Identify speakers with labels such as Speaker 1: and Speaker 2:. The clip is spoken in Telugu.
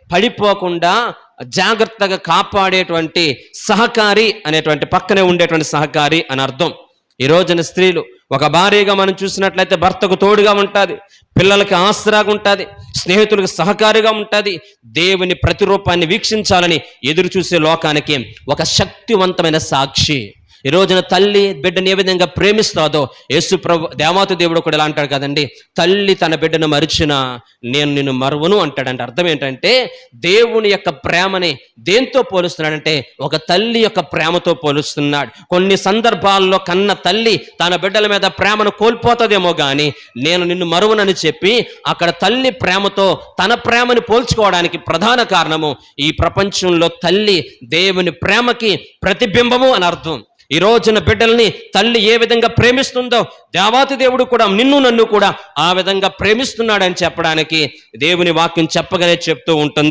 Speaker 1: పడిపోకుండా జాగ్రత్తగా కాపాడేటువంటి సహకారి అనేటువంటి పక్కనే ఉండేటువంటి సహకారి అని అర్థం. ఈ రోజున స్త్రీలు ఒక భార్యగా మనం చూసినట్లయితే భర్తకు తోడుగా ఉంటుంది, పిల్లలకి ఆసరాగా ఉంటుంది, స్నేహితులకు సహకారిగా ఉంటుంది. దేవుని ప్రతిరూపాన్ని వీక్షించాలని ఎదురు చూసే లోకానికి ఒక శక్తివంతమైన సాక్షి. ఈ రోజున తల్లి బిడ్డను ఏ విధంగా ప్రేమిస్తాదో యేసు ప్రభు దేవాతి దేవుడు కూడా ఎలా అంటాడు కదండి, తల్లి తన బిడ్డను మరిచినా నేను నిన్ను మరువను అంటాడంటే అర్థం ఏంటంటే దేవుని యొక్క ప్రేమని దేంతో పోలుస్తున్నాడంటే ఒక తల్లి యొక్క ప్రేమతో పోలుస్తున్నాడు. కొన్ని సందర్భాల్లో కన్న తల్లి తన బిడ్డల మీద ప్రేమను కోల్పోతుందేమో కానీ నేను నిన్ను మరువనని చెప్పి అక్కడ తల్లి ప్రేమతో తన ప్రేమని పోల్చుకోవడానికి ప్రధాన కారణము ఈ ప్రపంచంలో తల్లి దేవుని ప్రేమకి ప్రతిబింబము అని అర్థం. ఈ రోజున బిడ్డల్ని తల్లి ఏ విధంగా ప్రేమిస్తుందో దేవాతి దేవుడు కూడా నిన్ను నన్ను కూడా ఆ విధంగా ప్రేమిస్తున్నాడని చెప్పడానికి దేవుని వాక్యం చెప్పగానే చెప్తూ ఉంటుంది.